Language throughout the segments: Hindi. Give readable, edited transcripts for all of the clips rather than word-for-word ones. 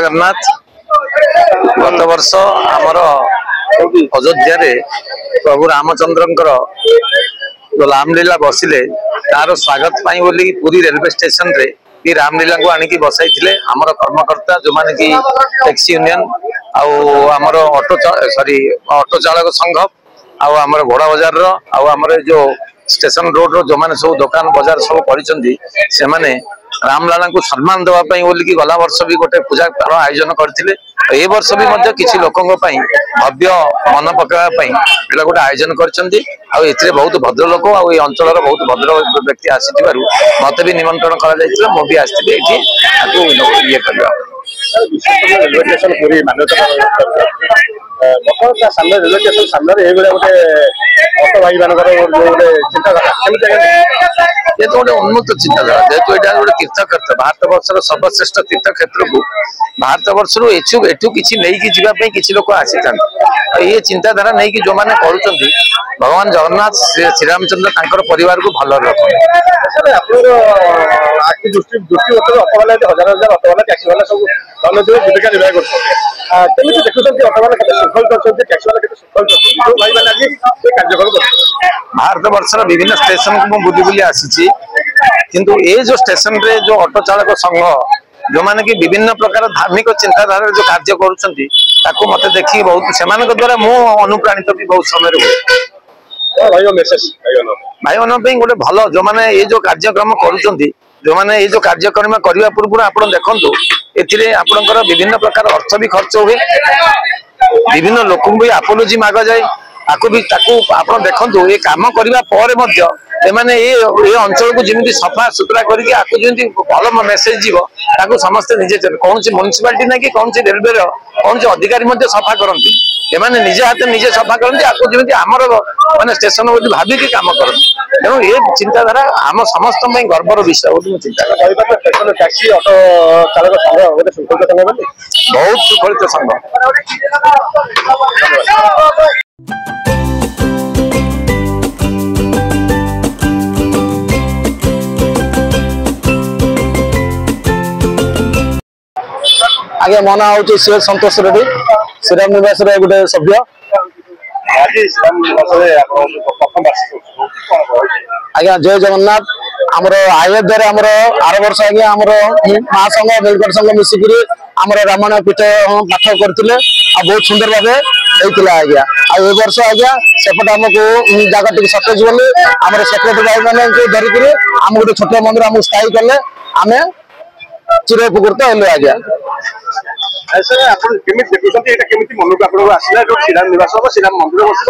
जगन्नाथ। गत वर्ष आमर अयोध्या रे प्रभु रामचंद्रंकर जो रामलीला बसिले तार स्वागत पाई बोली पूरी रेलवे स्टेशन रे कि रामलीला को आनिकी बसाई आमर कर्मकर्ता जो माने कि टैक्सी यूनियन आमर ऑटो चालक संघ आमर घोड़ा बाजार आमर जो स्टेशन रोड रो जो माने सब दुकान बाजार सब करिसेंती से माने रामलाला को सम्मान देवाई बोल कि गला वर्ष भी गोटे पूजा आयोजन करते ए वर्ष भी किसी लोकों भव्य मन पकापी एटा गोटे आयोजन कर बहुत भद्र लोक अंचल बहुत भद्र व्यक्ति आसी मत भी निमंत्रण कर आसती ये करवा ये तो गोटे उन्मुक्त चिंताधारा जेहेतु यहाँ गोटे तीर्थक्षेत्र भारत वर्षर सर्वश्रेष्ठ तीर्थ क्षेत्र को भारत वर्ष एठू किसी नहीं किसी लोग आसी था ये चिंताधारा नहीं कि जो मैंने करुँच भगवान जगन्नाथ श्रीरामचंद्र परिवार को भल रखते भारत वर्षर विभिन्न स्टेशन को बुली बुली आसी किंतु ये जो स्टेशन रे जो ऑटो चालक संघ जो माने कि विभिन्न प्रकार धार्मिक चिंताधारा जो कार्य करुँच मत देखिए बहुत से द्वारा मु अनुप्राणित भी बहुत समय भाई मान गोटे भल जो मैंने ये जो कार्यक्रम करुँच जो मैंने ये जो कार्यक्रम करने पूर्व आप देखु आपंकर विभिन्न प्रकार अर्थ भी खर्च हुए विभिन्न लोक भी आपोलोजी माग जाए आपको भी आप देखु ये कम करने ये अंचल को जमी सफा सुतरा करके भल मेसेज जीव समस्ते निजे कौन म्युनिसिपालिटी ना कि कौन रेलवे कौन अधिकारी सफा करती एमाने निजे हाथ निजे सफा करती आपको जमी आमर माने स्टेशन बोली भाविकी काम करती तेणु ये चिंताधारा आम समस्त गर्वर विषय बोली चिंता टैक्सी ऑटो चालक संघ गोटे शृंखलित संघ बहुत शृंखलित संघ। आगे मना हूँ सी संतोष रेड्डी श्रीराम निवास गोटे सभ्य आज्ञा जय जगन्नाथ आमर अयोध्या आमर आर वर्ष आज्ञा आमर महासंघ नीलकंठ संघ मिसिकी आमर रामायण पीठ पाठ करते बहुत सुंदर भाव होता आज्ञा आ वर्ष आज्ञा सेपटे आमको जगह टी सटेज बोली आम सेक्रेटरी भाई मैंने धरिकी आम गोटे छोट मंदिर आमको स्थायी कले आम चिर उपकृत हेलु आज्ञा मन को आसला जो श्रीराम निवास हम श्रीराम मंदिर बस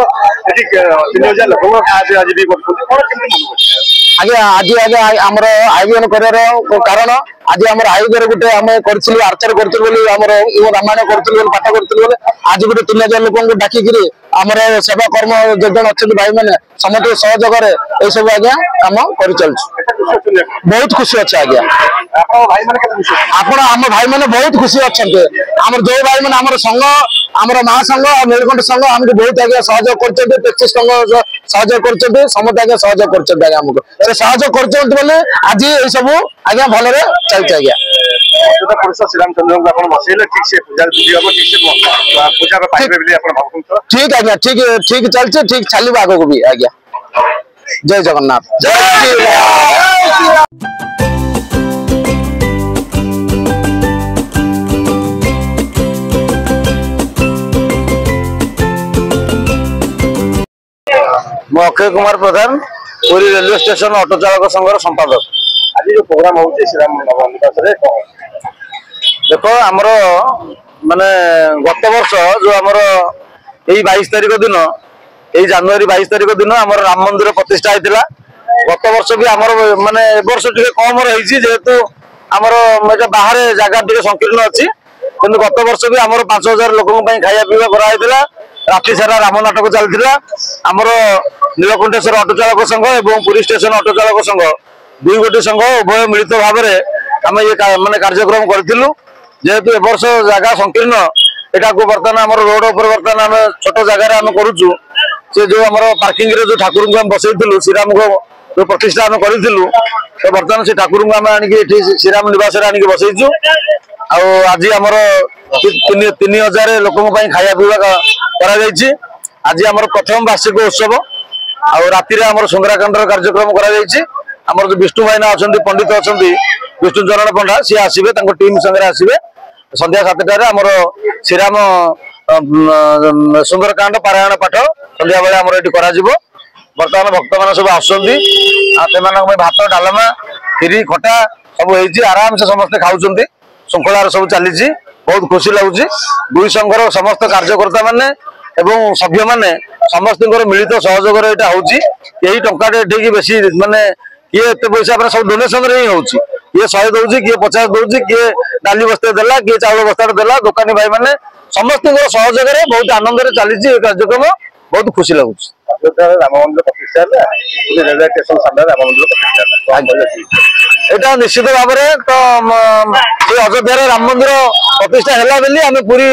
3000 लोक आगे आज आगे आमर आयोजन कर कारण आज आम आयोजन गोटे आम कर आर्चर कर रामायण कर पाठ कर आज गोटे 3000 लोक डाकिकी आमर सेवा कर्म जन अच्छा भाई मैंने समस्त सहयोग ये सब आज्ञा कम कर बहुत खुशी अच्छे आज्ञा आप आम भाई मैंने बहुत खुशी अच्छा आम जो भाई मैंने आम संघ आमर महासंघ और नीलकंठ संघ आमको बहुत आज्ञा सहयोग कर टैक्सी संघ सहयोग कर समस्त आज्ञा सहयोग कर आमको से सहयोग कर आज ये सब आज्ञा भल चलते आज्ञा ठीक आज्ञा ठीक चलते ठीक चलो आग को भी आज्ञा जय जगन्नाथ जय मैं अक्षय कुमार प्रधान पूरी रेलवे स्टेशन ऑटो चालक संघ संपादक आज जो प्रोग्राम होची श्रीराम निवास रे देखो आमर माने गत वर्ष जो आमर यही 22 तारिख दिन यही जनवरी 22 तारिख दिन आमर राम मंदिर प्रतिष्ठा होता गत वर्ष भी आमर माने वर्ष टे कम रही जेहेतु आमर बाहर जगह टे संकीर्ण अच्छी किंतु गत वर्ष भी आमर 5000 लोक खाया पीवा कराइला राति सारा राम नाटक चलता आमर नीलकंठेश्वर ऑटो चालक संघ और पुरी स्टेशन ऑटो चालक संघ दुई गोटी संघ उभय मिलित भाव में आम ये माने कार्यक्रम करूँ जेहेतु एवर्ष जगह संकीर्ण यहाँ को बर्तमान आम रोड उपर बर्तमान आम छोट जगार आम करुचु से जो आम पार्किंग जो ठाकुर को बसई श्रीराम को जो प्रतिष्ठा आम करूँ तो बर्तमान से ठाकुर को आम आनिक श्रीराम निवास आनिक बसईचु आज आमर 3000 लोक खाया पीवा कर आज आमर प्रथम वार्षिक उत्सव राति आमर सुंदराकांड कार्यक्रम कर जो विष्णु भाईना अच्छा पंडित अच्छा विष्णु चरण पंडा सी आसवे टीम संगे आसवे संध्या 7टार आमर श्रीराम सुंदरकांड पारायण पाठ संध्या बेले आमर ये बर्तमान भक्त मान सब आसुँच भात डालमा खीरी खटा सब आराम से समस्ते खाऊं श्रृंखलार सब चली बहुत खुशी लगुच दुई संघर समस्त कार्यकर्ता माने एवं सभ्य माने समस्त मिलित सहयोग यही टाटे बेसी माने किए एत पैसा सब डोनेशन रे ही किए 100 दौर किए 50 दौर किए डाली बस्ते देला किए चाउल बस्ता देला दुकानी भाई माने समस्त सहयोग बहुत आनंद चली कार्यक्रम बहुत खुशी लगुच राम मंदिर प्रतिष्ठा रेलवे स्टेशन सामने राम मंदिर प्रतिष्ठा एटा निश्चित भाव तो अयोध्या राम मंदिर प्रतिष्ठा है पुरी